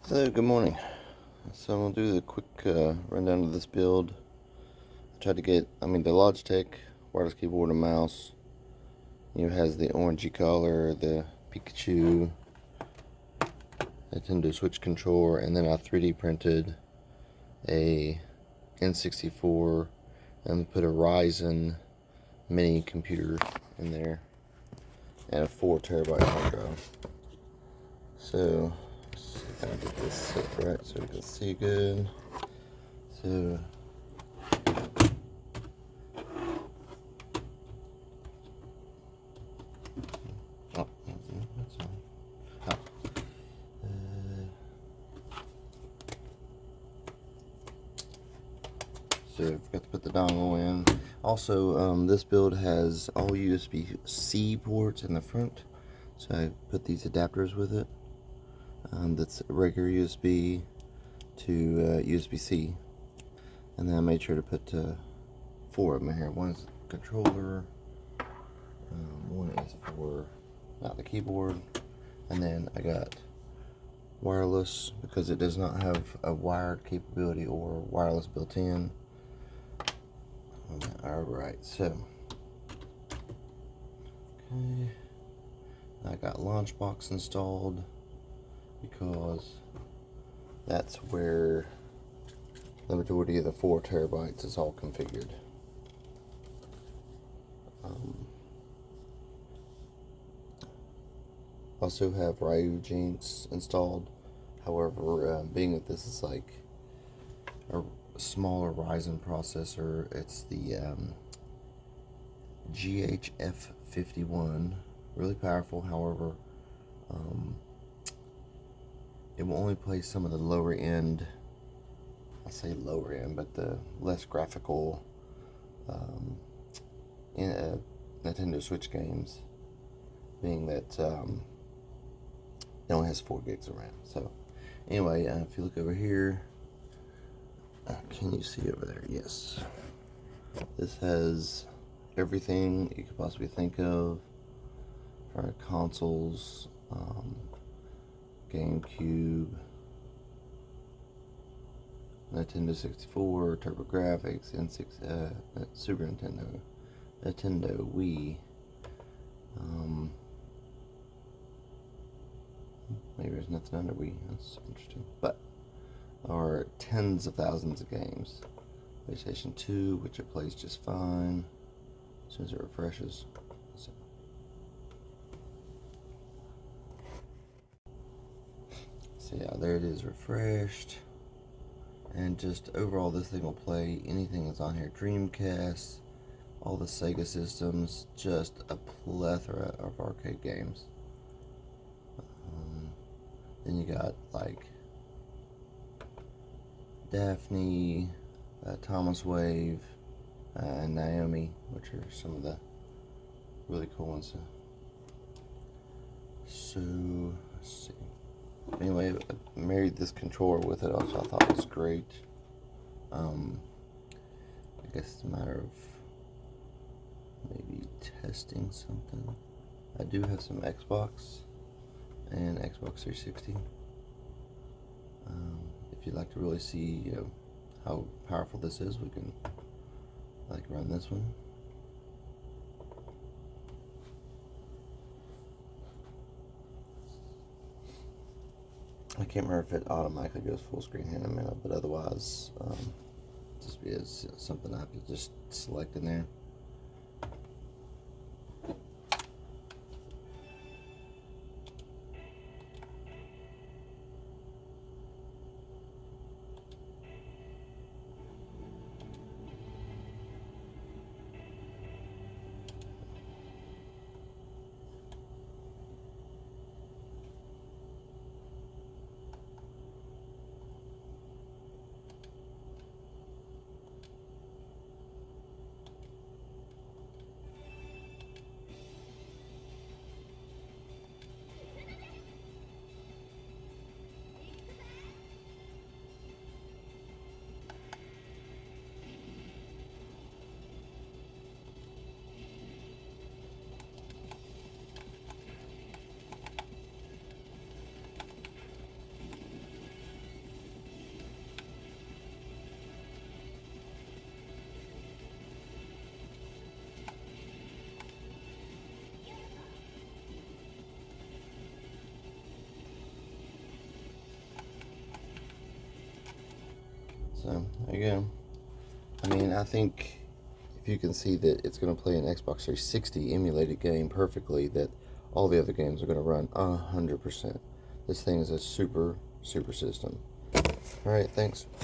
Hello, good morning. So I'm going to do the quick rundown of this build. I tried to get, the Logitech wireless keyboard and mouse. It has the orangey color, the Pikachu, Nintendo Switch controller, and then I 3D printed a N64 and put a Ryzen mini computer in there and a 4 TB hard drive. So gotta get this set right so we can see good. So that's fine. So I forgot to put the dongle in. Also, this build has all USB-C ports in the front, so I put these adapters with it. That's regular USB to USB-C, and then I made sure to put 4 of them here. One is controller, one is for the keyboard, and then I got wireless because it does not have a wired capability or wireless built in. Alright, so okay, I got Launchbox installed because that's where the majority of the 4 TB is all configured. Also have Ryzen installed. However, being that this is like a smaller Ryzen processor, it's the GHF51, really powerful. However, it will only play some of the lower end, I say lower end, but the less graphical Nintendo Switch games, being that it only has 4 gigs of RAM. So anyway, if you look over here, can you see over there? Yes. This has everything you could possibly think of for consoles, GameCube, Nintendo 64, TurboGrafx, Super Nintendo, Nintendo Wii. Maybe there's nothing under Wii. That's interesting. But there are tens of thousands of games. PlayStation 2, which it plays just fine as soon as it refreshes. So yeah, there it is, refreshed. And just overall, this thing will play anything that's on here. Dreamcast, all the Sega systems, just a plethora of arcade games. Then you got like Daphne, Thomas Wave, and Naomi, which are some of the really cool ones. So let's see. Anyway, I married this controller with it, which I thought was great. I guess it's a matter of maybe testing something. I do have some Xbox and Xbox 360. If you'd like to really see, how powerful this is, we can run this one. I can't remember if it automatically goes full screen here in a minute, but otherwise, just is something I have to just select in there. So again, I mean, I think if you can see that it's going to play an Xbox 360 emulated game perfectly, that all the other games are going to run 100%. This thing is a super system. Alright, thanks.